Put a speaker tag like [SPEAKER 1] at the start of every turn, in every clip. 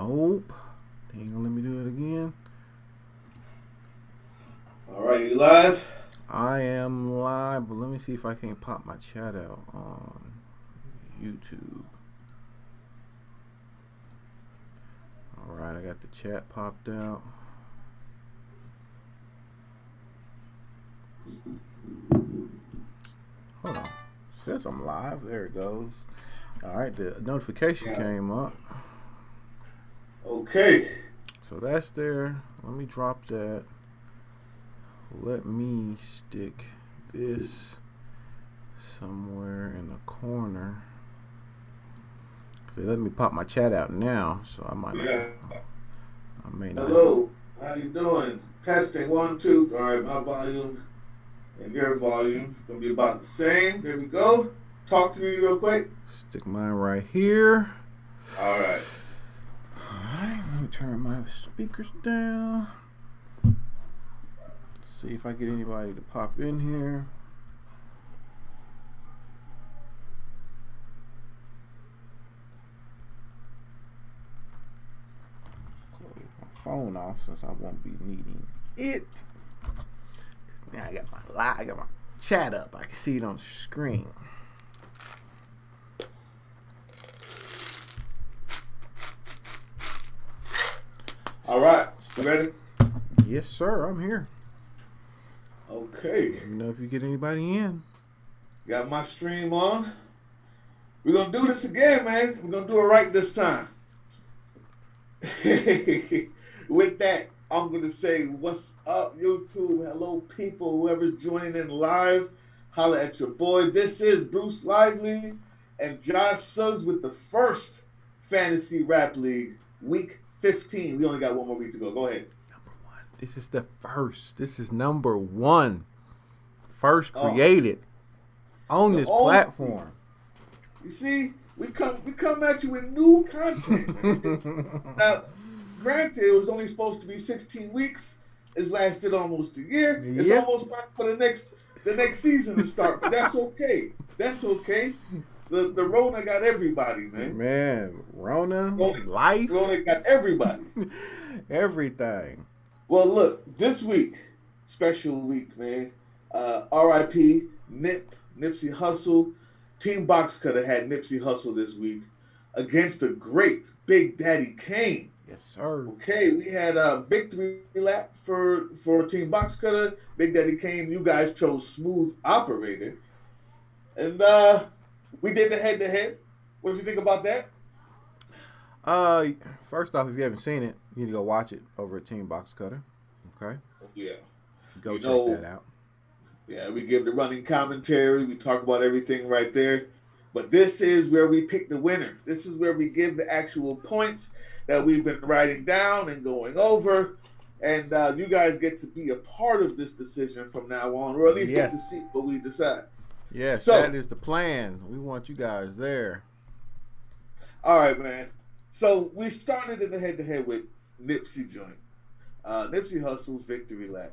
[SPEAKER 1] Nope. They ain't gonna let me do it again.
[SPEAKER 2] All right, you live?
[SPEAKER 1] I am live, but let me see if I can pop my chat out on YouTube. Alright, I got the chat popped out. Hold on. It says I'm live. There it goes. Alright, the notification came up.
[SPEAKER 2] Okay.
[SPEAKER 1] So that's there. Let me drop that. Let me stick this somewhere in the corner. They let me pop my chat out now, so I might not.
[SPEAKER 2] Yeah.
[SPEAKER 1] I may not.
[SPEAKER 2] Hello. How you doing? Testing 1, 2. All right, my volume and your volume gonna be about the same. There we go. Talk to me real quick.
[SPEAKER 1] Stick mine right here.
[SPEAKER 2] All right.
[SPEAKER 1] Alright, let me turn my speakers down. See if I get anybody to pop in here. Close my phone off since I won't be needing it. Now I got my chat up. I can see it on the screen.
[SPEAKER 2] All right. You ready?
[SPEAKER 1] Yes, sir. I'm here.
[SPEAKER 2] Okay.
[SPEAKER 1] Let me know if you get anybody in.
[SPEAKER 2] Got my stream on. We're gonna do this again, man. We're gonna do it right this time. With that, I'm gonna say, what's up, YouTube? Hello, people. Whoever's joining in live, holla at your boy. This is Bruce Lively and Josh Suggs with the first Fantasy Rap League, Week 15. We only got one more week to go. Go ahead.
[SPEAKER 1] Number one. This is the first. This is number one. First created on this platform.
[SPEAKER 2] You see, we come at you with new content. Now, granted, it was only supposed to be 16 weeks. It's lasted almost a year. It's almost back for the next season to start. But that's okay. That's okay. The Rona got everybody, man.
[SPEAKER 1] Man, Rona life.
[SPEAKER 2] Rona got everybody.
[SPEAKER 1] Everything.
[SPEAKER 2] Well, look, this week, special week, man. R.I.P. Nipsey Hussle. Team Box Cutter had Nipsey Hussle this week against the great Big Daddy Kane.
[SPEAKER 1] Yes, sir.
[SPEAKER 2] Okay, we had a victory lap for Team Box Cutter. Big Daddy Kane, you guys chose Smooth Operator. And we did the head-to-head. What did you think about that?
[SPEAKER 1] First off, if you haven't seen it, you need to go watch it over at Team Box Cutter. Okay?
[SPEAKER 2] Yeah.
[SPEAKER 1] Go check that out.
[SPEAKER 2] Yeah, we give the running commentary. We talk about everything right there. But this is where we pick the winner. This is where we give the actual points that we've been writing down and going over. And you guys get to be a part of this decision from now on, or at least get to see what we decide.
[SPEAKER 1] Yes, so, that is the plan. We want you guys there.
[SPEAKER 2] All right, man. So we started in the head-to-head with Nipsey joint. Nipsey Hussle's victory lap.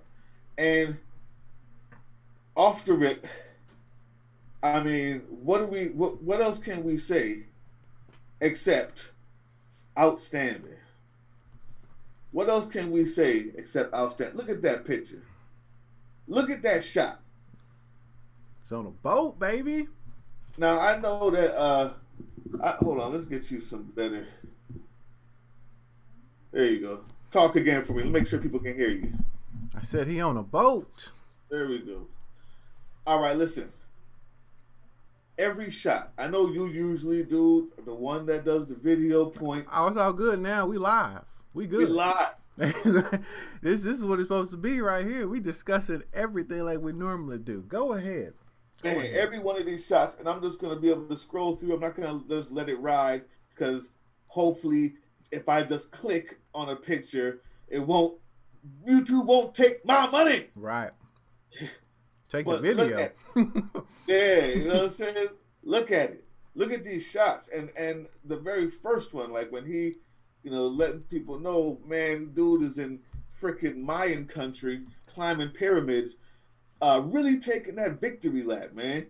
[SPEAKER 2] And off the rip, I mean, what else can we say except outstanding? What else can we say except outstanding? Look at that picture. Look at that shot.
[SPEAKER 1] It's on a boat, baby.
[SPEAKER 2] Now I know that hold on, let's get you some better. There you go. Talk again for me. Make sure people can hear you.
[SPEAKER 1] I said he on a boat.
[SPEAKER 2] There we go. All right, listen. Every shot. I know you usually do the one that does the video points.
[SPEAKER 1] Oh, it's all good now. We live. We good.
[SPEAKER 2] We live.
[SPEAKER 1] This is what it's supposed to be right here. We discussing everything like we normally do. Go ahead.
[SPEAKER 2] Man, every one of these shots, and I'm just going to be able to scroll through. I'm not going to just let it ride because hopefully if I just click on a picture, YouTube won't take my money.
[SPEAKER 1] Right. Take the video.
[SPEAKER 2] Yeah, you know what I'm saying? Look at it. Look at these shots. And the very first one, like when he, letting people know, man, dude is in freaking Mayan country climbing pyramids. Really taking that victory lap, man.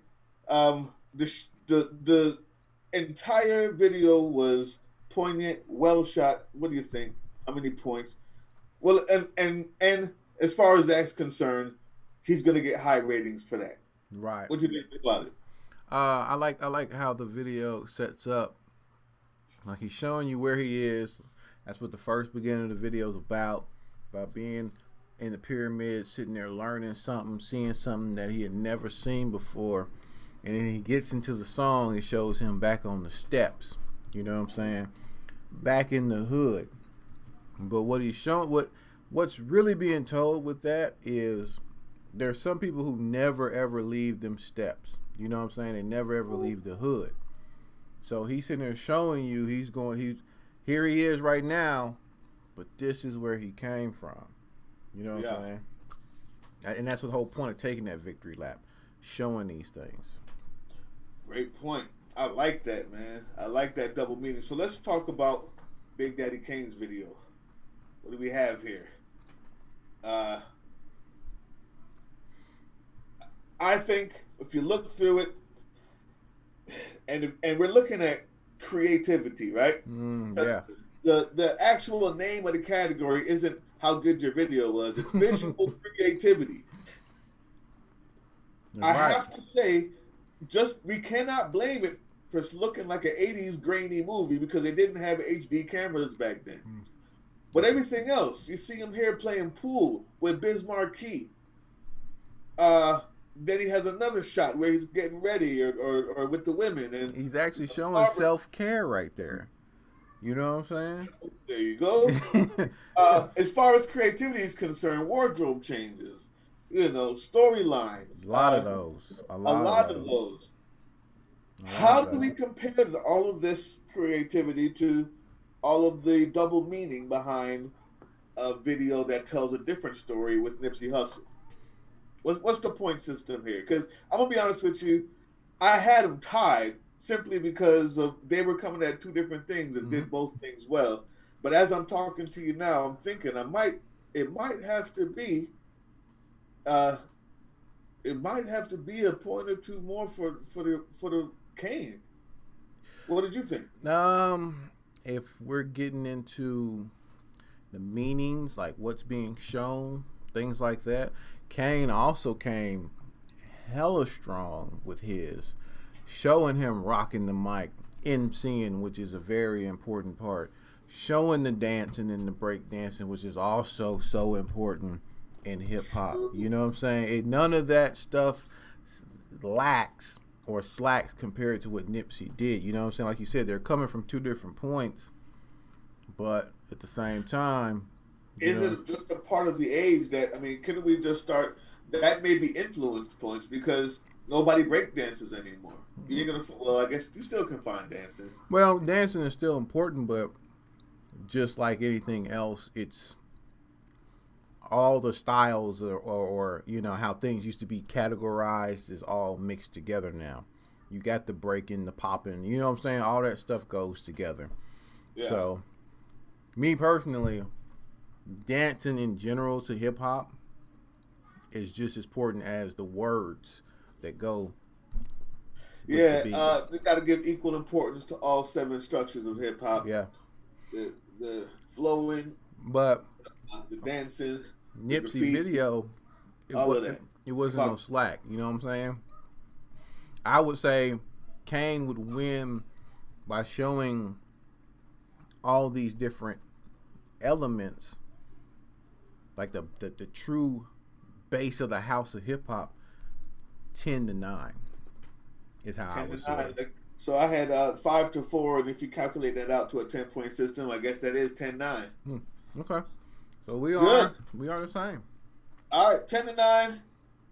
[SPEAKER 2] The entire video was poignant, well shot. What do you think? How many points? Well, and as far as that's concerned, he's gonna get high ratings for that.
[SPEAKER 1] Right.
[SPEAKER 2] What do you think about it?
[SPEAKER 1] I like how the video sets up. Like he's showing you where he is. That's what the first beginning of the video is about being in the pyramid, sitting there learning something, seeing something that he had never seen before. And then he gets into the song. It shows him back on the steps. You know what I'm saying? Back in the hood. But what he's showing, what's really being told with that is there's some people who never ever leave them steps. You know what I'm saying? They never ever leave the hood. So he's sitting there showing you here he is right now, but this is where he came from. You know what I'm saying? And that's the whole point of taking that victory lap, showing these things.
[SPEAKER 2] Great point. I like that, man. I like that double meaning. So let's talk about Big Daddy Kane's video. What do we have here? I think if you look through it, and we're looking at creativity, right?
[SPEAKER 1] Yeah.
[SPEAKER 2] The actual name of the category isn't how good your video was. It's visual creativity. I have to say, we cannot blame it for looking like an 80s grainy movie because they didn't have HD cameras back then. But everything else, you see him here playing pool with Biz Markie. Then he has another shot where he's getting ready or with the women. And
[SPEAKER 1] he's actually showing self-care right there. You know what I'm saying?
[SPEAKER 2] There you go. As far as creativity is concerned, wardrobe changes, storylines.
[SPEAKER 1] A lot of those.
[SPEAKER 2] A lot of those. How do we compare all of this creativity to all of the double meaning behind a video that tells a different story with Nipsey Hussle? What's the point system here? Because I'm going to be honest with you, I had them tied simply because they were coming at two different things and did both things well. But as I'm talking to you now, I'm thinking it might have to be a point or two more for the Kane. What did you think?
[SPEAKER 1] If we're getting into the meanings, like what's being shown, things like that, Kane also came hella strong with his, showing him rocking the mic, MCing, which is a very important part, showing the dancing and the break dancing, which is also so important in hip hop. You know what I'm saying? None of that stuff lacks or slacks compared to what Nipsey did. You know what I'm saying? Like you said, they're coming from two different points, but at the same time,
[SPEAKER 2] is it just a part of the age that, couldn't we just start, that may be influence points because nobody break dances anymore. You're gonna, well, I guess you still can find dancing.
[SPEAKER 1] Well, dancing is still important, but just like anything else, it's all the styles or how things used to be categorized is all mixed together now. You got the breaking, the popping, you know what I'm saying? All that stuff goes together. Yeah. So, me personally, dancing in general to hip hop is just as important as the words that go.
[SPEAKER 2] Yeah, they got to give equal importance to all 7 structures of hip hop.
[SPEAKER 1] Yeah,
[SPEAKER 2] the flowing,
[SPEAKER 1] but
[SPEAKER 2] the dancing,
[SPEAKER 1] Nipsey video, it wasn't no slack. You know what I'm saying? I would say Kane would win by showing all these different elements, like the true base of the house of hip hop. 10-9 is how I would say.
[SPEAKER 2] So I had 5-4, and if you calculate that out to a 10-point system, I guess that is 10-9.
[SPEAKER 1] Okay, so we are the same.
[SPEAKER 2] All right, 10-9.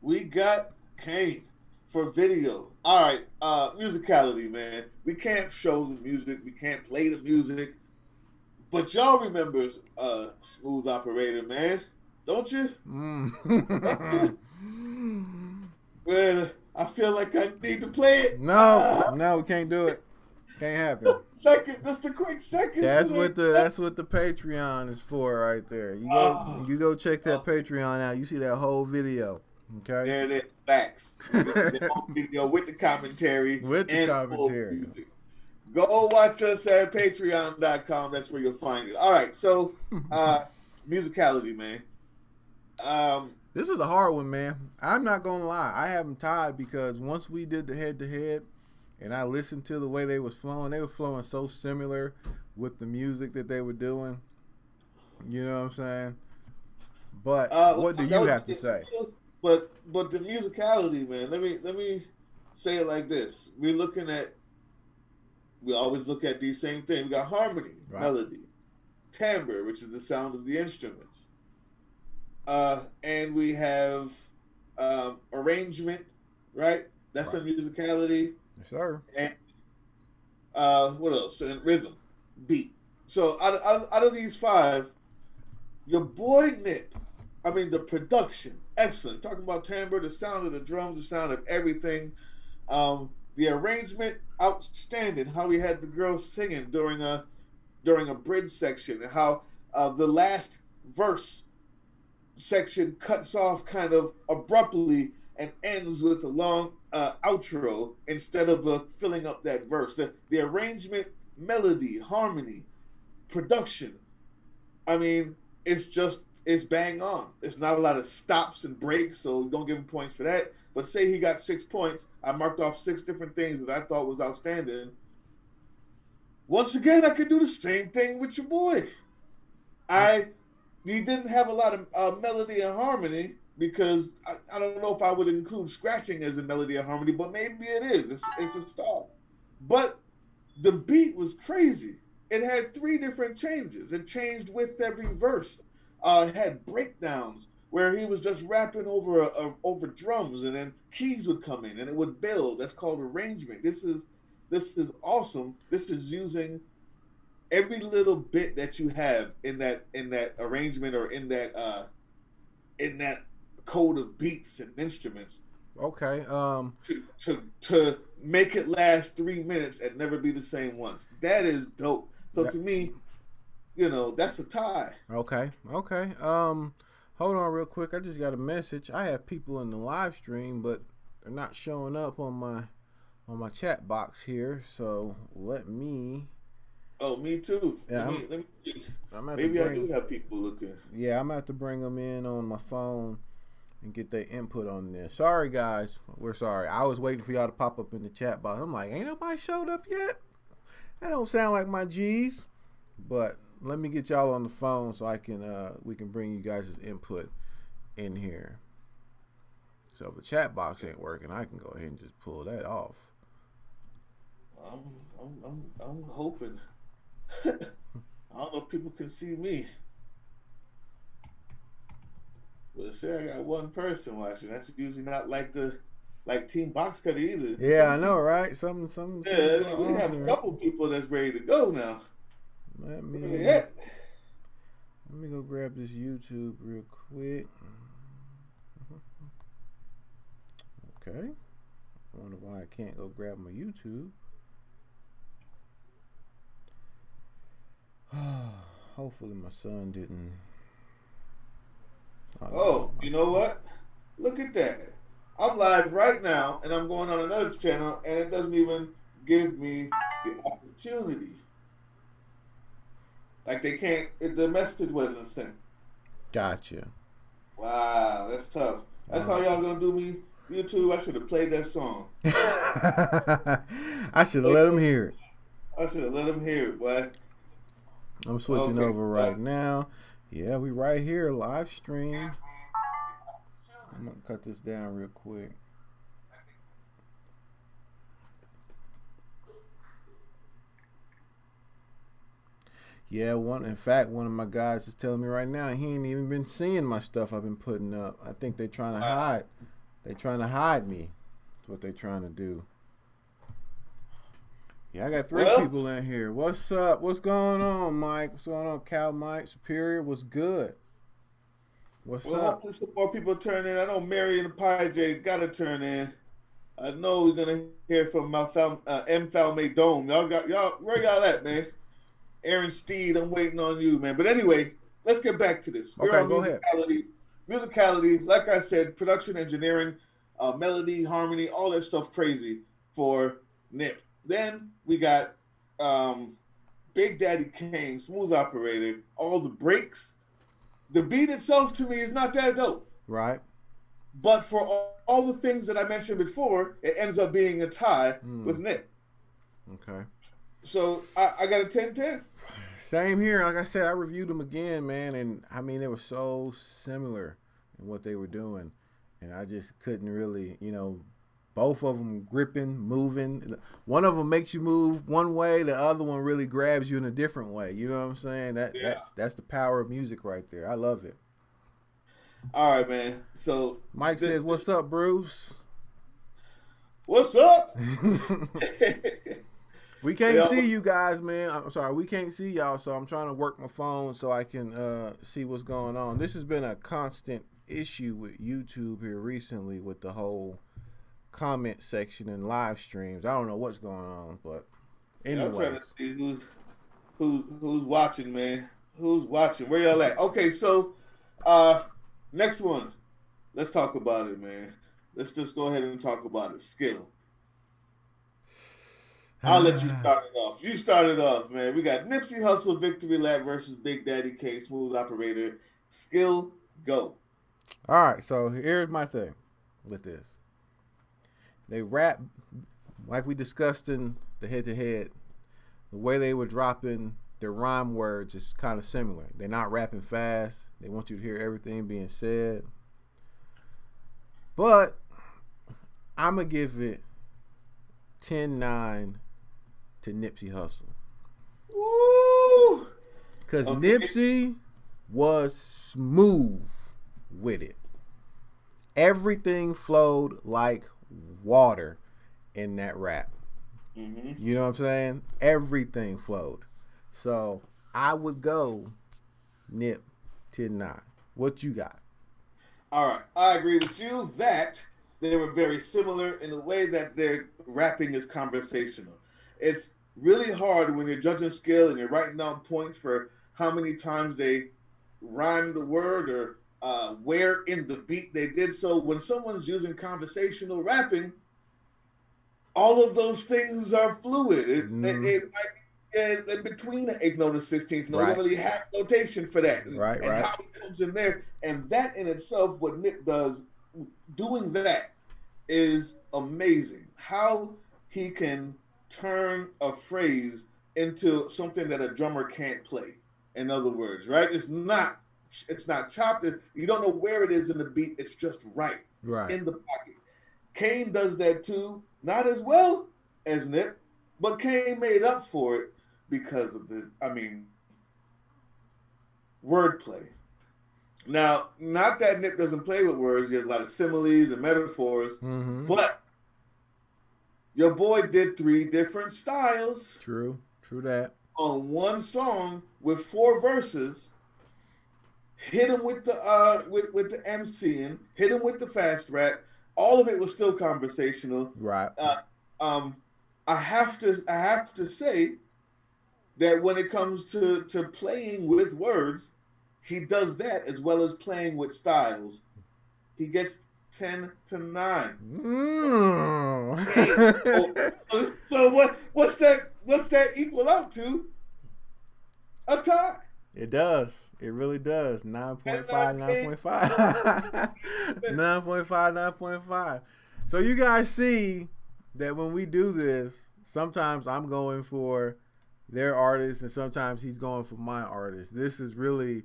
[SPEAKER 2] We got Kane for video. All right, musicality, man. We can't show the music. We can't play the music. But y'all remember Smooth Operator, man. Don't you? Well, I feel like I need to play it.
[SPEAKER 1] No, we can't do it. Can't happen.
[SPEAKER 2] Just a quick second.
[SPEAKER 1] That's what the Patreon is for right there. You go check that Patreon out. You see that whole video. Okay.
[SPEAKER 2] There it is. Facts. The whole video with the commentary. Go watch us at patreon.com. That's where you'll find it. All right, so musicality, man.
[SPEAKER 1] This is a hard one, man. I'm not gonna lie. I have them tied because once we did the head-to-head, and I listened to the way they were flowing so similar with the music that they were doing. You know what I'm saying? But what do you have to say?
[SPEAKER 2] But the musicality, man. Let me say it like this. We always look at these same things. We got harmony, right, melody, timbre, which is the sound of the instruments. And we have arrangement, right? That's the musicality.
[SPEAKER 1] Yes, sir.
[SPEAKER 2] And what else? And rhythm, beat. So out of these five, your boy Nip, I mean, the production, excellent. Talking about timbre, the sound of the drums, the sound of everything. The arrangement, outstanding. How we had the girls singing during a bridge section, and how the last verse section cuts off kind of abruptly and ends with a long outro instead of filling up that verse. The arrangement, melody, harmony, production, I mean, it's bang on. There's not a lot of stops and breaks, so don't give him points for that. But say he got 6 points, I marked off 6 different things that I thought was outstanding. Once again, I could do the same thing with your boy. He didn't have a lot of melody and harmony because I don't know if I would include scratching as a melody or harmony, but maybe it is. It's a start. But the beat was crazy. It had 3 different changes. It changed with every verse. It had breakdowns where he was just rapping over drums, and then keys would come in and it would build. That's called arrangement. This is awesome. This is using every little bit that you have in that arrangement or in that code of beats and instruments.
[SPEAKER 1] Okay.
[SPEAKER 2] To make it last 3 minutes and never be the same once. That is dope. So to me, that's a tie.
[SPEAKER 1] Okay. Hold on real quick. I just got a message. I have people in the live stream, but they're not showing up on my chat box here. So let me.
[SPEAKER 2] Oh, me too.
[SPEAKER 1] Yeah,
[SPEAKER 2] maybe I do have people looking.
[SPEAKER 1] Yeah, I'm gonna have to bring them in on my phone and get their input on this. Sorry, guys. We're sorry. I was waiting for y'all to pop up in the chat box. I'm like, ain't nobody showed up yet? That don't sound like my G's. But let me get y'all on the phone so I can we can bring you guys' input in here. So if the chat box ain't working, I can go ahead and just pull that off.
[SPEAKER 2] I'm hoping. I don't know if people can see me. But say I got one person watching. That's usually not like Team Box Cutter either.
[SPEAKER 1] Yeah, I know, right? Something.
[SPEAKER 2] Yeah, we have a couple people that's ready to go now.
[SPEAKER 1] Let me go grab this YouTube real quick. Okay. I wonder why I can't go grab my YouTube. Hopefully my son didn't.
[SPEAKER 2] Oh, you know what? Look at that. I'm live right now, and I'm going on another channel, and it doesn't even give me the opportunity. Like they can't, the message wasn't sent.
[SPEAKER 1] Gotcha.
[SPEAKER 2] Wow, that's tough. That's how y'all gonna do me? YouTube, I should have played that song.
[SPEAKER 1] I should have let him hear it.
[SPEAKER 2] I should have let him hear it, boy.
[SPEAKER 1] I'm switching over right now. Yeah, we right here, live stream. I'm gonna cut this down real quick. Yeah, in fact, one of my guys is telling me right now he ain't even been seeing my stuff I've been putting up. I think they're trying to hide. They're trying to hide me. That's what they're trying to do. Yeah, I got 3 people in here. What's up? What's going on, Mike? What's going on, Cal Mike? Superior, what's good? What's up?
[SPEAKER 2] Hopefully some more people turn in. I know Mary and the Pie J got to turn in. I know we're going to hear from M. Falme Dome. Y'all, where y'all at, man? Aaron Steed, I'm waiting on you, man. But anyway, let's get back to this.
[SPEAKER 1] Okay, go ahead.
[SPEAKER 2] Musicality, like I said, production, engineering, melody, harmony, all that stuff crazy for Nip. Then we got um, Big Daddy Kane, Smooth Operator, all the breaks, the beat itself to me is not that dope.
[SPEAKER 1] Right.
[SPEAKER 2] But for all the things that I mentioned before, it ends up being a tie with Nip.
[SPEAKER 1] Okay.
[SPEAKER 2] So I got a 10-10.
[SPEAKER 1] Same here. Like I said, I reviewed them again, man, and I mean, they were so similar in what they were doing, and I just couldn't really, both of them gripping, moving. One of them makes you move one way, the other one really grabs you in a different way. You know what I'm saying? That's the power of music right there. I love it.
[SPEAKER 2] All right, man. So
[SPEAKER 1] Mike says, "What's up, Bruce?"
[SPEAKER 2] What's up?
[SPEAKER 1] We can't see you guys, man. I'm sorry, we can't see y'all, so I'm trying to work my phone so I can see what's going on. This has been a constant issue with YouTube here recently with the whole comment section and live streams. I don't know what's going on, but anyway.
[SPEAKER 2] I'm trying to see who's watching, man. Who's watching? Where y'all at? Okay, so next one. Let's talk about it, man. Let's just go ahead and talk about it. Skill. I'll let you start it off. You started off, man. We got Nipsey Hussle Victory Lap versus Big Daddy Kane Smooth Operator. Skill, go.
[SPEAKER 1] All right, so here's my thing with this. They rap, like we discussed in the head-to-head, the way they were dropping their rhyme words is kind of similar. They're not rapping fast. They want you to hear everything being said. But I'm going to give it 10-9 to Nipsey Hussle.
[SPEAKER 2] Woo!
[SPEAKER 1] Because Nipsey was smooth with it. Everything flowed like water in that rap.
[SPEAKER 2] Mm-hmm.
[SPEAKER 1] You know what I'm saying? Everything flowed. So I would go Nip 10-9. What you got?
[SPEAKER 2] All right. I agree with you that they were very similar in the way that their rapping is conversational. It's really hard when you're judging skill and you're writing down points for how many times they rhymed the word or where in the beat they did so. When someone's using conversational rapping, all of those things are fluid. It might be in between an 8th note and 16th note. Right. Don't really have notation for that.
[SPEAKER 1] Right.
[SPEAKER 2] How it comes in there. And that in itself, what Nip does, doing that is amazing. How he can turn a phrase into something that a drummer can't play. In other words, right? It's not chopped. You don't know where it is in the beat. It's just right. It's in the pocket. Kane does that too. Not as well as Nip, but Kane made up for it because of wordplay. Now, not that Nip doesn't play with words. He has a lot of similes and metaphors, but your boy did 3 different styles.
[SPEAKER 1] True that.
[SPEAKER 2] On one song with 4 verses. Hit him with the with the MCing, hit him with the fast rap. All of it was still conversational.
[SPEAKER 1] Right.
[SPEAKER 2] I have to say that when it comes to playing with words, he does that as well as playing with styles. He gets 10-9. So what's that equal out to? A tie.
[SPEAKER 1] It does. It really does. 9.5, 9.5. 9.5, 9.5. So you guys see that when we do this, sometimes I'm going for their artist and sometimes he's going for my artist. This is really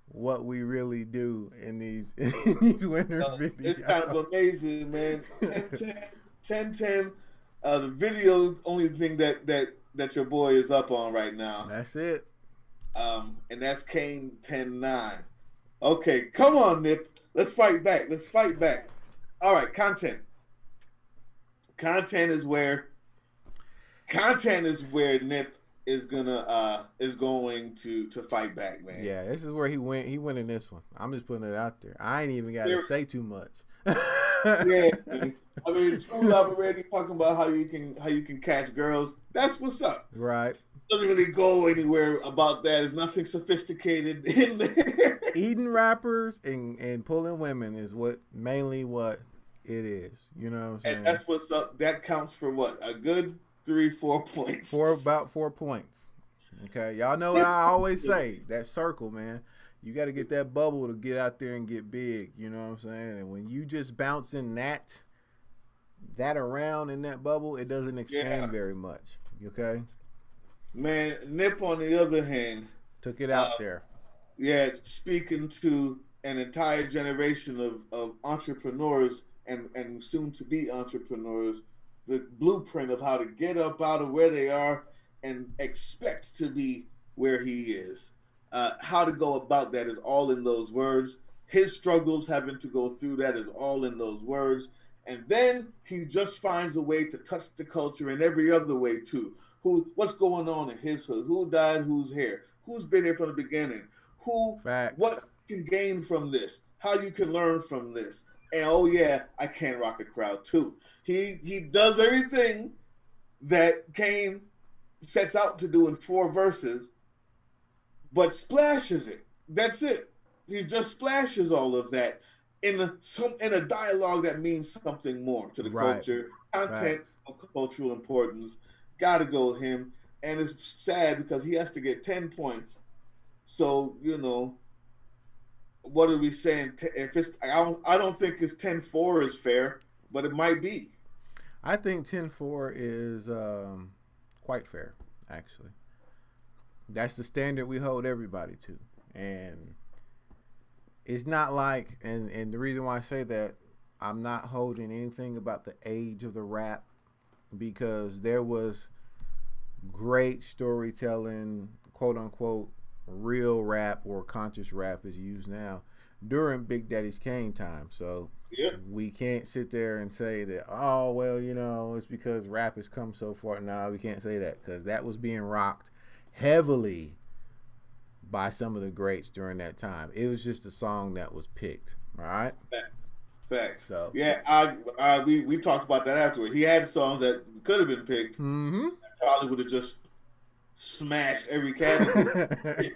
[SPEAKER 1] what we really do in these winter videos.
[SPEAKER 2] It's kind of amazing, man. 10-10. The video, only thing that your boy is up on right now.
[SPEAKER 1] That's it.
[SPEAKER 2] And that's Kane 10-9. Okay, come on, Nip. Let's fight back. All right, content. Content is where Nip is going to fight back, man.
[SPEAKER 1] Yeah, this is where he went. He went in this one. I'm just putting it out there. I ain't even got to say too much.
[SPEAKER 2] Yeah, I mean, Smooth Operator talking about how you can catch girls. That's what's up.
[SPEAKER 1] Right.
[SPEAKER 2] Doesn't really go anywhere about that. There's nothing sophisticated in there.
[SPEAKER 1] Eating rappers and pulling women is mainly what it is. You know what I'm saying?
[SPEAKER 2] And that's what's up. That counts for what? A good 4 points.
[SPEAKER 1] About 4 points. Okay, y'all know what I always say. That circle, man. You got to get that bubble to get out there and get big. You know what I'm saying? And when you just bouncing that around in that bubble, it doesn't expand very much. Okay?
[SPEAKER 2] Man, Nip, on the other hand,
[SPEAKER 1] took it out there.
[SPEAKER 2] Yeah, speaking to an entire generation of entrepreneurs and soon to be entrepreneurs, the blueprint of how to get up out of where they are and expect to be where he is. How to go about that is all in those words. His struggles having to go through that is all in those words. And then he just finds a way to touch the culture in every other way too. What's going on in his hood? Who died? Who's here? Who's been here from the beginning? What can gain from this? How you can learn from this? And oh yeah, I can rock a crowd too. He does everything that Kane sets out to do in 4 verses, but splashes it. That's it. He just splashes all of that in a dialogue that means something more to the culture, content of cultural importance. Gotta go with him, and it's sad because he has to get 10 points. So what are we saying? If it's, I don't think it's 10-4 is fair, but it might be.
[SPEAKER 1] I think 10-4 is quite fair, actually. That's the standard we hold everybody to. And it's not like, and the reason why I say that, I'm not holding anything about the age of the rap, because there was great storytelling, quote unquote, real rap or conscious rap is used now during Big Daddy's Kane time. So we can't sit there and say that, oh, well, it's because rap has come so far. No, we can't say that, because that was being rocked heavily by some of the greats during that time. It was just a song that was picked. All right.
[SPEAKER 2] Facts.
[SPEAKER 1] So
[SPEAKER 2] yeah, we talked about that afterward. He had songs that could have been picked.
[SPEAKER 1] Mm-hmm.
[SPEAKER 2] Probably would have just smashed every category.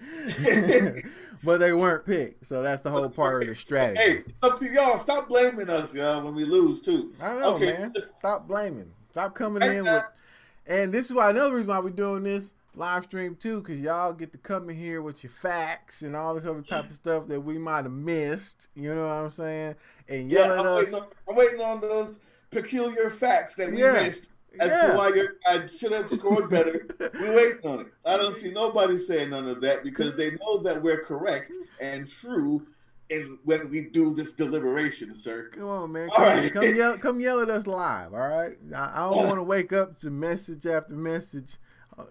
[SPEAKER 1] But they weren't picked, so that's the whole part of the strategy.
[SPEAKER 2] Hey, up to y'all. Stop blaming us, y'all, when we lose too.
[SPEAKER 1] I know, man. Stop blaming. Stop coming in with. And this is why another reason why we're doing this live stream too, because y'all get to come in here with your facts and all this other type of stuff that we might have missed. You know what I'm saying? And yell at us.
[SPEAKER 2] I'm waiting on those peculiar facts that we missed. As to why I should have scored better. We're waiting on it. I don't see nobody saying none of that, because they know that we're correct and true when we do this deliberation, sir.
[SPEAKER 1] Come on, man. Come yell at us live, all right? I don't want to wake up to message after message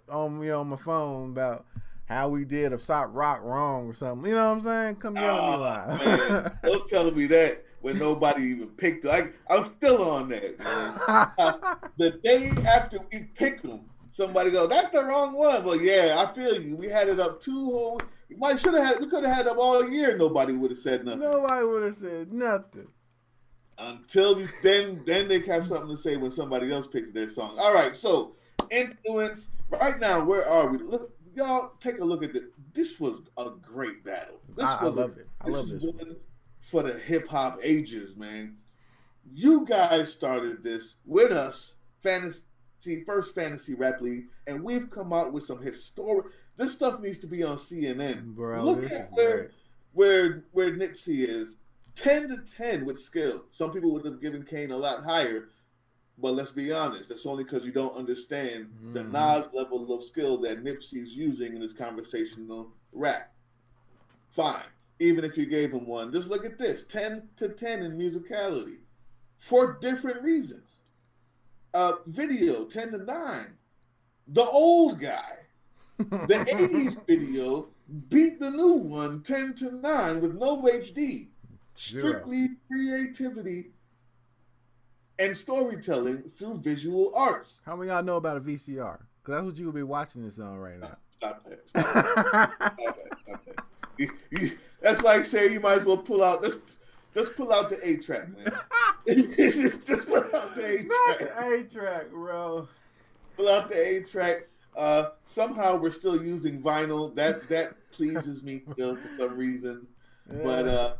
[SPEAKER 1] on my phone about how we did a Stop Rock wrong or something. You know what I'm saying? Come yell at me live.
[SPEAKER 2] Man, don't tell me that when nobody even picked them. I'm still on that, man. The day after we pick them, somebody go, "That's the wrong one." Well, yeah, I feel you. We had it up 2 whole. We could have had it up all year. Nobody would have said nothing.
[SPEAKER 1] Nobody would have said nothing.
[SPEAKER 2] Until then they have something to say when somebody else picks their song. All right, so influence. Right now, where are we? Look, y'all, take a look at this. This was a great battle.
[SPEAKER 1] I love it. I love this
[SPEAKER 2] one for the hip hop ages, man. You guys started this with us, first fantasy rap league, and we've come out with some historic. This stuff needs to be on CNN.
[SPEAKER 1] Bro,
[SPEAKER 2] look at where Nipsey is, 10-10 with skill. Some people would have given Kane a lot higher, but let's be honest, that's only because you don't understand the Nas level of skill that Nipsey's using in his conversational rap. Fine. Even if you gave him one, just look at this, 10-10 in musicality for different reasons. Video, 10-9. The old guy, the 80s video beat the new one 10-9 with no HD. Strictly creativity and storytelling through visual arts.
[SPEAKER 1] How many of y'all know about a VCR? Because that's what you will be watching this on right now.
[SPEAKER 2] Stop that. Stop that. That's like saying you might as well pull out. Just pull out the 8-track, man. Just pull out the 8-track.
[SPEAKER 1] Not the 8-track, bro.
[SPEAKER 2] Pull out the 8-track. Somehow we're still using vinyl. That pleases me still for some reason. Yeah.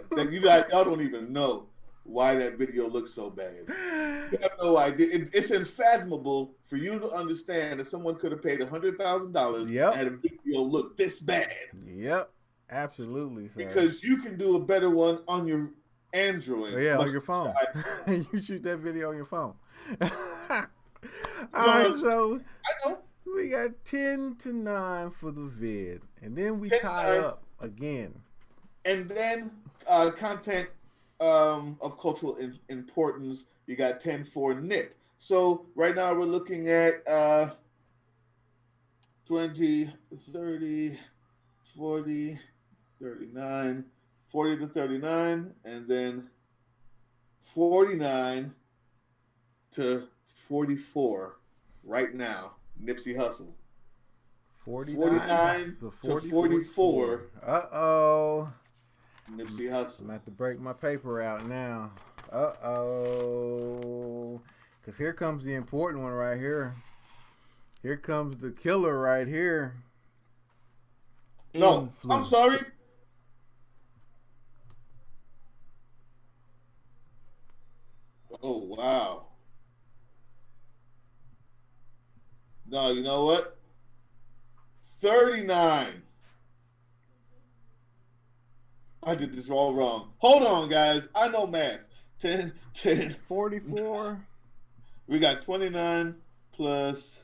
[SPEAKER 2] But yeah, y'all don't even know. why that video looks so bad. You have no idea. It's unfathomable for you to understand that someone could have paid $100,000
[SPEAKER 1] Yep.
[SPEAKER 2] and had a video look this bad.
[SPEAKER 1] Yep. Absolutely, sir.
[SPEAKER 2] Because you can do a better one on your Android.
[SPEAKER 1] Yeah, on your phone. You shoot that video on your phone. All right, so
[SPEAKER 2] I know.
[SPEAKER 1] we got 10-9 for the vid, and then we tie up again.
[SPEAKER 2] And then content of cultural importance, you got 10 for Nip. So right now we're looking at 20, 30, 40, 39, 40 to 39, and then 49 to 44 right now. Nipsey Hussle. 49 to 44.
[SPEAKER 1] Uh-oh.
[SPEAKER 2] Nipsey Hussle.
[SPEAKER 1] I'm going to have to break my paper out now. Uh-oh. Because here comes the important one right here. Here comes the killer right here.
[SPEAKER 2] No, I'm sorry. Oh, wow. No, you know what? 39. I did this all wrong. Hold on, guys. I know math. 10.
[SPEAKER 1] 44.
[SPEAKER 2] We got 29 plus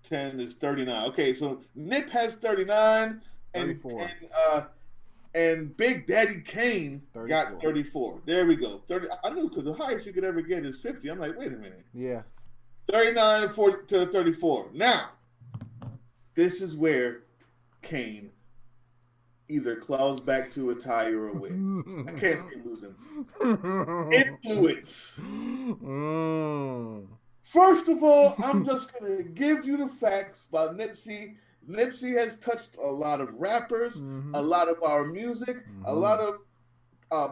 [SPEAKER 2] 10 is 39. Okay, so Nip has 39 and Big Daddy Kane 34. Got 34. There we go. 30. I knew because the highest you could ever get is 50. I'm like, wait a minute.
[SPEAKER 1] Yeah.
[SPEAKER 2] 39 to 34. Now, this is where Kane either claws back to a tie or a win. I can't keep losing. Influence. First of all, I'm just going to give you the facts about Nipsey. Nipsey has touched a lot of rappers, a lot of our music, a lot of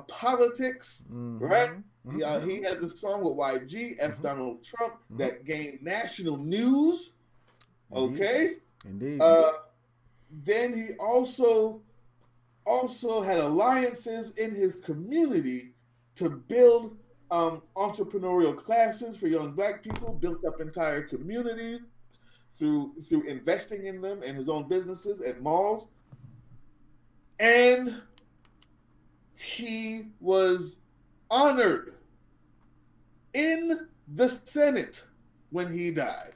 [SPEAKER 2] politics, right? He had the song with YG, F Donald Trump, that gained national news. Okay?
[SPEAKER 1] Indeed.
[SPEAKER 2] Then he also had alliances in his community to build entrepreneurial classes for young black people, built up entire communities through investing in them and his own businesses at malls. And he was honored in the Senate when he died.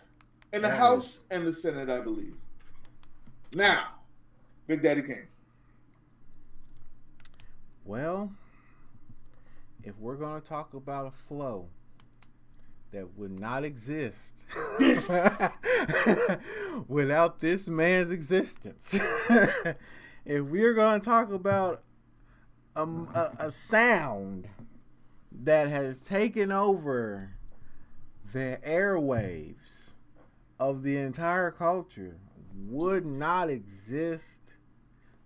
[SPEAKER 2] In the House and the Senate, I believe. Now, Big Daddy Kane.
[SPEAKER 1] Well, if we're going to talk about a flow that would not exist without this man's existence, if we're going to talk about a sound that has taken over the airwaves of the entire culture, would not exist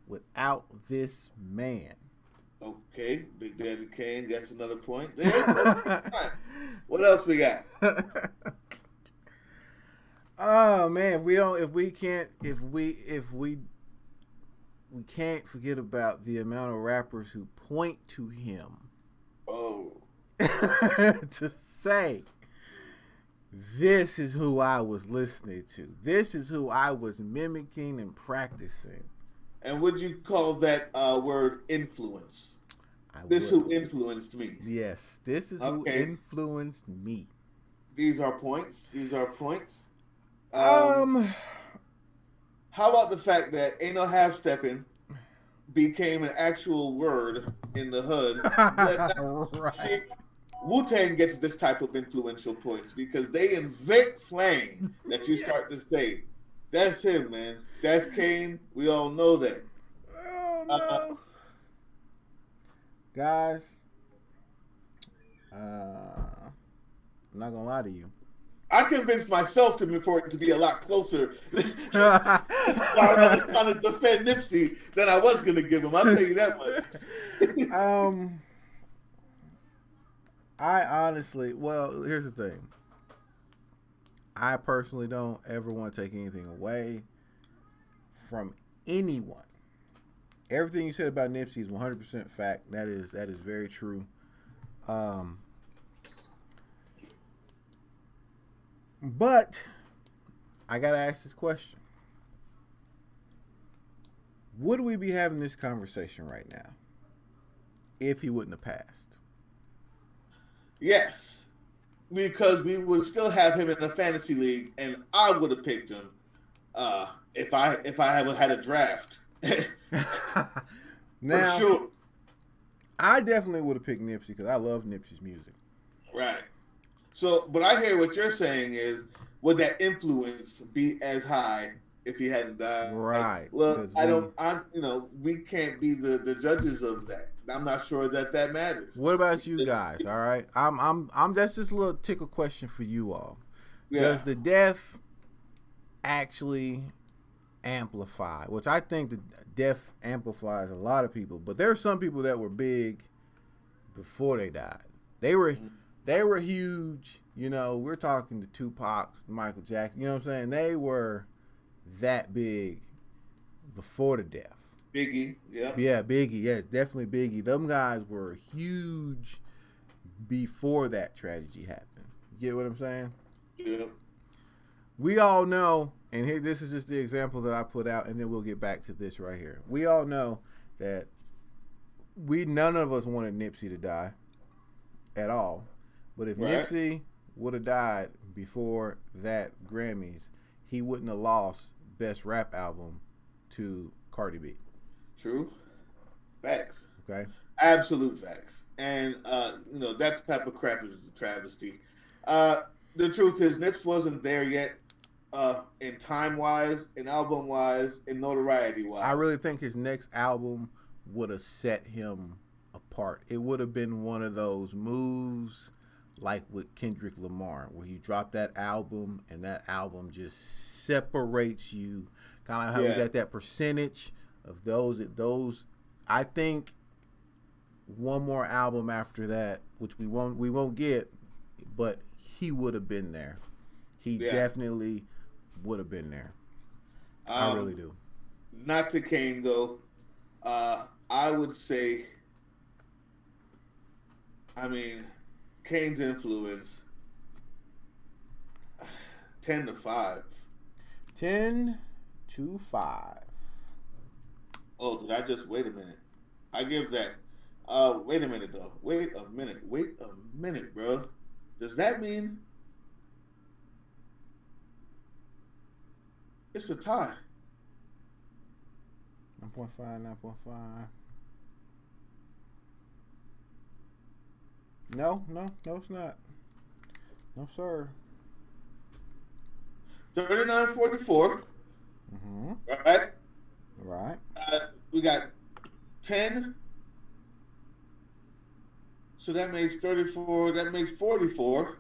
[SPEAKER 1] without this man.
[SPEAKER 2] Okay, Big Daddy Kane gets another point there. What else we got?
[SPEAKER 1] Oh man, we can't forget about the amount of rappers who point to him.
[SPEAKER 2] Oh.
[SPEAKER 1] To say, this is who I was listening to. This is who I was mimicking and practicing.
[SPEAKER 2] And would you call that word influence? Who influenced me.
[SPEAKER 1] Yes, this is who influenced me.
[SPEAKER 2] These are points. How about the fact that ain't no half stepping became an actual word in the hood?
[SPEAKER 1] Right.
[SPEAKER 2] See, Wu-Tang gets this type of influential points because they invent slang that you start to say. That's him, man. That's Kane. We all know that.
[SPEAKER 1] Oh, no. Guys, I'm not going to lie to you.
[SPEAKER 2] I convinced myself for it to be a lot closer trying to defend Nipsey than I was going to give him. I'll tell you that much.
[SPEAKER 1] I honestly, well, here's the thing. I personally don't ever want to take anything away from anyone. Everything you said about Nipsey is 100% fact. That is very true. Um, but I gotta ask this question: would we be having this conversation right now if he wouldn't have passed?
[SPEAKER 2] Yes, because we would still have him in a fantasy league, and I would have picked him if I had a draft.
[SPEAKER 1] Now,
[SPEAKER 2] for sure.
[SPEAKER 1] I definitely would have picked Nipsey because I love Nipsey's music.
[SPEAKER 2] Right. So, but I hear what you're saying is, would that influence be as high if he hadn't died?
[SPEAKER 1] Right.
[SPEAKER 2] Well, I don't. We can't be the judges of that. I'm not sure that matters.
[SPEAKER 1] What about you guys? All right. I'm. That's just a little tickle question for you all. Yeah. Does the death actually amplify? Which I think the death amplifies a lot of people, but there are some people that were big before they died. They were huge. You know, we're talking the Tupacs, Michael Jackson. You know what I'm saying? They were that big before the death.
[SPEAKER 2] Biggie, yeah.
[SPEAKER 1] Yeah, Biggie. Yes, definitely Biggie. Them guys were huge before that tragedy happened. You get what I'm saying?
[SPEAKER 2] Yeah.
[SPEAKER 1] We all know, and here, this is just the example that I put out, and then we'll get back to this right here. We all know that none of us wanted Nipsey to die at all. But if Nipsey would have died before that Grammys, he wouldn't have lost Best Rap Album to Cardi B.
[SPEAKER 2] True. Facts.
[SPEAKER 1] Okay.
[SPEAKER 2] Absolute facts. And, that type of crap is a travesty. The truth is, Nips wasn't there yet in time-wise, in album-wise, in notoriety-wise.
[SPEAKER 1] I really think his next album would have set him apart. It would have been one of those moves like with Kendrick Lamar, where you drop that album and that album just separates you. Kind of how we got that percentage of those. I think one more album after that, which we won't get, but he would have been there. He definitely would have been there. I really do.
[SPEAKER 2] Not to Kane though. I would say, Kane's influence 10-5.
[SPEAKER 1] 10-5.
[SPEAKER 2] Oh, did I just wait a minute? I give that. Wait a minute though. Wait a minute, bro. Does that mean it's a tie?
[SPEAKER 1] 9.5, 9.5. No, it's not. No, sir.
[SPEAKER 2] 39-44.
[SPEAKER 1] Mm-hmm. Right.
[SPEAKER 2] We got 10. So that makes 34. That makes 44.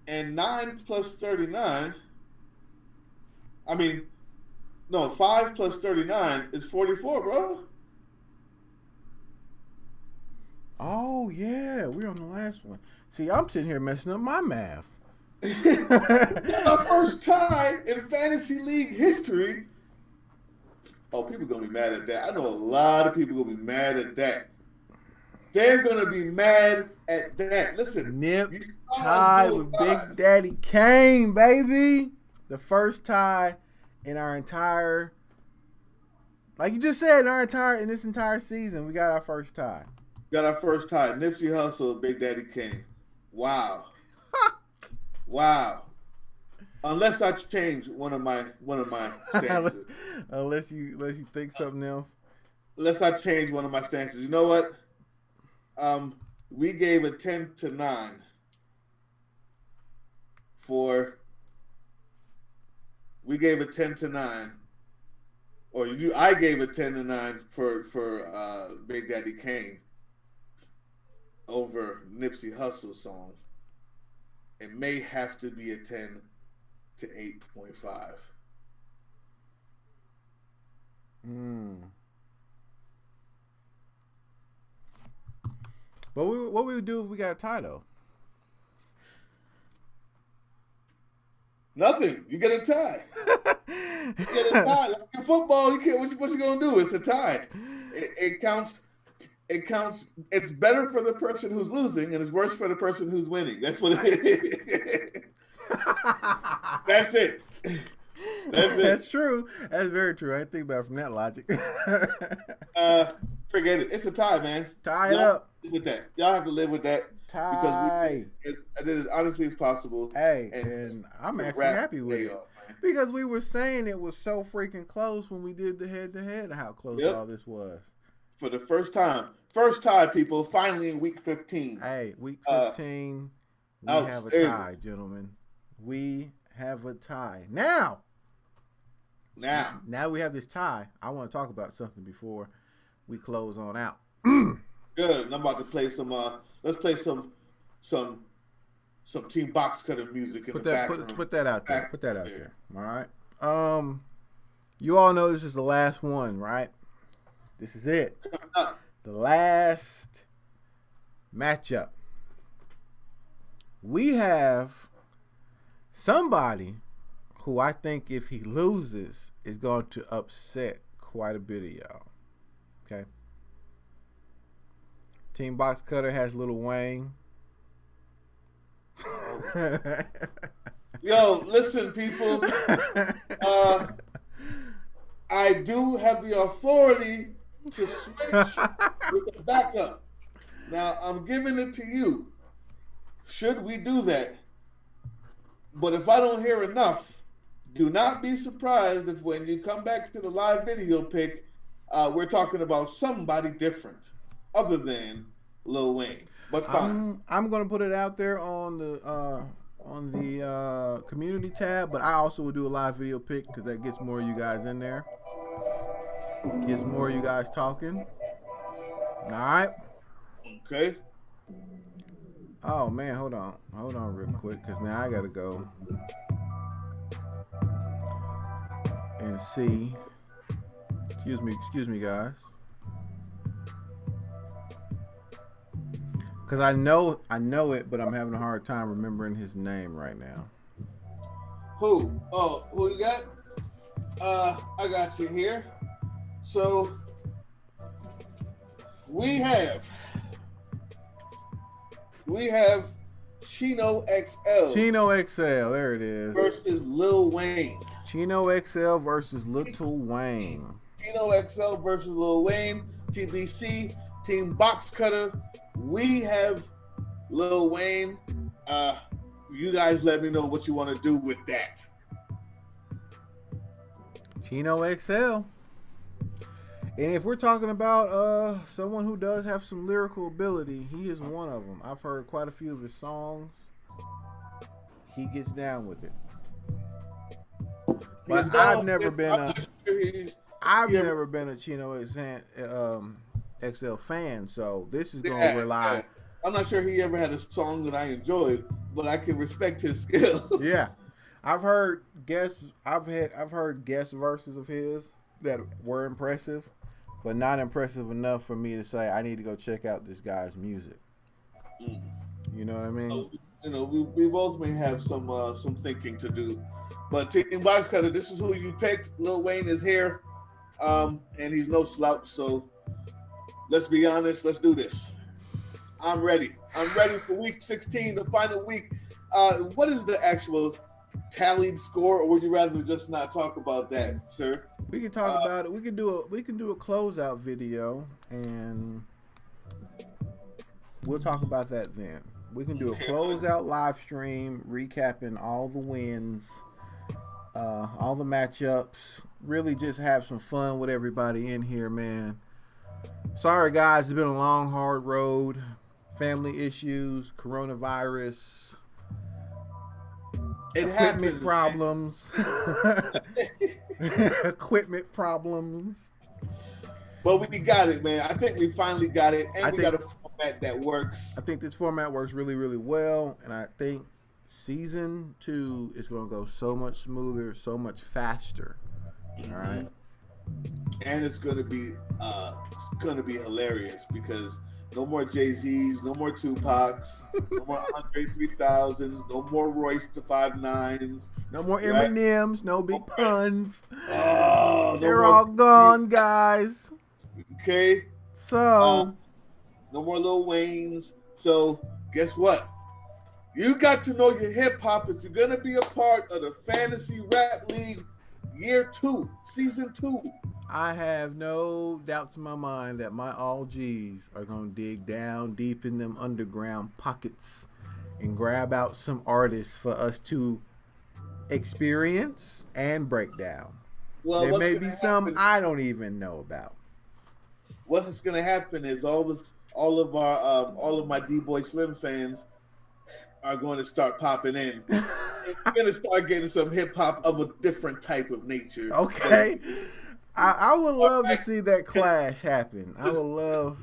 [SPEAKER 2] And 9 plus 39. 5 plus 39 is 44, bro.
[SPEAKER 1] Oh, yeah. We're on the last one. See, I'm sitting here messing up my math.
[SPEAKER 2] Our first tie in fantasy league history. Oh, people going to be mad at that. I know a lot of people going to be mad at that. They're going to be mad at that. Listen.
[SPEAKER 1] Nip tied with Big Daddy Kane, baby. The first tie in our entire, like you just said, in this entire season, we got our first tie.
[SPEAKER 2] Got our first tie. Nipsey Hussle, Big Daddy Kane. Wow. Wow. Unless I change one of my stances.
[SPEAKER 1] unless you think something else.
[SPEAKER 2] Unless I change one of my stances. You know what? We gave a 10-9 for. We gave a 10-9, or I gave a 10-9 for Big Daddy Kane over Nipsey Hussle's song. It may have to be a 10 to 8.5.
[SPEAKER 1] But what we would do if we got a tie though?
[SPEAKER 2] Nothing. You get a tie. You get a tie. Like in football, you can't. What you gonna do? It's a tie. It counts. it counts. It's better for the person who's losing, and it's worse for the person who's winning. That's what it is. That's it. That's it.
[SPEAKER 1] That's true. That's very true. I didn't think about it from that logic.
[SPEAKER 2] Forget it. It's a tie, man.
[SPEAKER 1] Tie it up.
[SPEAKER 2] With that, y'all have to live with that.
[SPEAKER 1] Tie.
[SPEAKER 2] Because I did it honestly as possible.
[SPEAKER 1] Hey, and I'm actually happy with it. Because we were saying it was so freaking close when we did the head-to-head, how close all this was.
[SPEAKER 2] For the first time. First tie, people, finally in week 15.
[SPEAKER 1] Hey, week 15, we have a tie, gentlemen. We have a tie. Now we have this tie. I want to talk about something before we close on out.
[SPEAKER 2] Good. I'm about to play some, let's play some Team Box Cutter music in the background.
[SPEAKER 1] Put that out there. Put that out there. All right. You all know this is the last one, right? This is it. The last matchup. We have somebody who I think if he loses is going to upset quite a bit of y'all. Okay. Team Box Cutter has Lil Wayne.
[SPEAKER 2] Yo, listen, people. I do have the authority to switch with the backup. Now, I'm giving it to you. Should we do that? But if I don't hear enough, do not be surprised if when you come back to the live video pick, we're talking about somebody different other than Lil Wayne. But fine.
[SPEAKER 1] I'm gonna put it out there on the community tab, but I also will do a live video pick because that gets more of you guys in there. Gets more of you guys talking. All right.
[SPEAKER 2] Okay.
[SPEAKER 1] Oh man, hold on real quick, because now I gotta go and see. Excuse me, guys. Because I know it, but I'm having a hard time remembering his name right now.
[SPEAKER 2] Who? Oh, who you got? I got you here. So we have Chino XL.
[SPEAKER 1] Chino XL, there it is.
[SPEAKER 2] Versus Lil Wayne.
[SPEAKER 1] Chino XL versus Lil Wayne.
[SPEAKER 2] Chino XL versus Lil Wayne. TBC, Team Box Cutter. We have Lil Wayne. You guys let me know what you want to do with that.
[SPEAKER 1] Chino XL. And if we're talking about someone who does have some lyrical ability, he is one of them. I've heard quite a few of his songs. He gets down with it. But I've never been a Chino XL fan, so this is going to rely.
[SPEAKER 2] Yeah. I'm not sure he ever had a song that I enjoyed, but I can respect his skill.
[SPEAKER 1] Yeah, I've heard guest verses of his that were impressive, but not impressive enough for me to say I need to go check out this guy's music. You know what I mean?
[SPEAKER 2] You know, we both may have some thinking to do, but Team Box Cutter, this is who you picked. Lil Wayne is here, and he's no slouch. So let's be honest. Let's do this. I'm ready. I'm ready for week 16, the final week. What is the actual tallied score, or would you rather just not talk about that, sir?
[SPEAKER 1] We can talk about it. We can do a closeout video, and we'll talk about that then. We can do a closeout live stream recapping all the wins, all the matchups. Really just have some fun with everybody in here, man. Sorry, guys. It's been a long, hard road. Family issues, coronavirus, equipment problems. Equipment problems.
[SPEAKER 2] But we got it, man. I think we finally got it, and we got a format that works.
[SPEAKER 1] I think this format works really, really well, and I think season 2 is going to go so much smoother, so much faster. All right,
[SPEAKER 2] and it's going to be hilarious because no more Jay-Z's, no more Tupacs, no more Andre 3000s, no more Royce the 5'9s,
[SPEAKER 1] no more Eminems, no big puns.
[SPEAKER 2] Oh,
[SPEAKER 1] they're all gone, guys.
[SPEAKER 2] Okay.
[SPEAKER 1] So
[SPEAKER 2] no more Lil Waynes. So guess what? You got to know your hip hop if you're gonna be a part of the Fantasy Rap League Year 2, Season 2.
[SPEAKER 1] I have no doubts in my mind that my all G's are gonna dig down deep in them underground pockets and grab out some artists for us to experience and break down.
[SPEAKER 2] Well,
[SPEAKER 1] there
[SPEAKER 2] what's
[SPEAKER 1] may
[SPEAKER 2] gonna
[SPEAKER 1] be some
[SPEAKER 2] happen?
[SPEAKER 1] I don't even know about.
[SPEAKER 2] What's gonna happen is all of my D-Boy Slim fans are going to start popping in. We're going to start getting some hip hop of a different type of nature.
[SPEAKER 1] Okay. I would love to see that clash happen. I would love.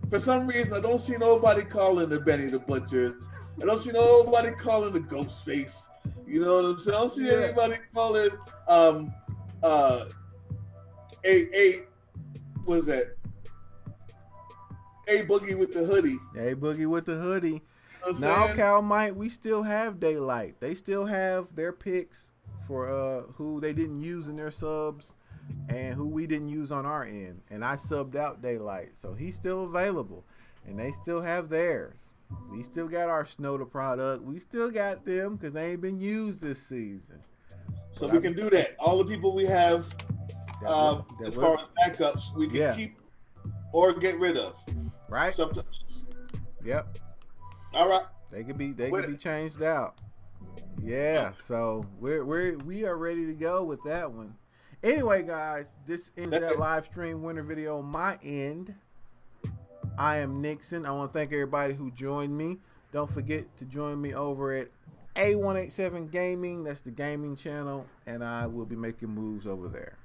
[SPEAKER 2] For some reason, I don't see nobody calling the Benny the Butcher. I don't see nobody calling the Ghostface. You know what I'm saying? I don't see anybody calling what is that? A Boogie with the hoodie.
[SPEAKER 1] A Boogie with the hoodie.
[SPEAKER 2] You know
[SPEAKER 1] now, Cal Mike, we still have Daylight. They still have their picks for who they didn't use in their subs and who we didn't use on our end. And I subbed out Daylight, so he's still available. And they still have theirs. We still got our Snowder product. We still got them because they ain't been used this season.
[SPEAKER 2] So we can do that. All the people we have, as far as backups, we can keep or get rid of.
[SPEAKER 1] Right?
[SPEAKER 2] Sometimes.
[SPEAKER 1] Yep.
[SPEAKER 2] All right.
[SPEAKER 1] They could be changed out. Yeah. So we are ready to go with that one. Anyway, guys, this ends that live stream winner video on my end. I am Nixon. I want to thank everybody who joined me. Don't forget to join me over at A187 Gaming. That's the gaming channel, and I will be making moves over there.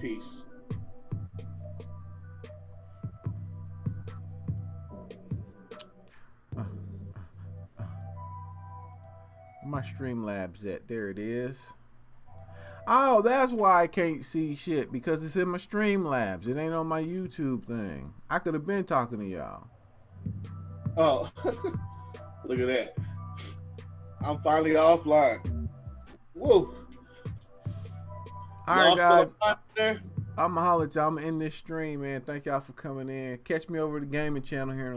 [SPEAKER 2] Peace.
[SPEAKER 1] My Streamlabs at? There it is. Oh, that's why I can't see shit, because it's in my Streamlabs. It ain't on my YouTube thing. I could have been talking to y'all.
[SPEAKER 2] Oh, look at that. I'm finally offline. Woo.
[SPEAKER 1] All right, guys. I'm going to holler at y'all. I'm in this stream, man. Thank y'all for coming in. Catch me over the gaming channel here in a little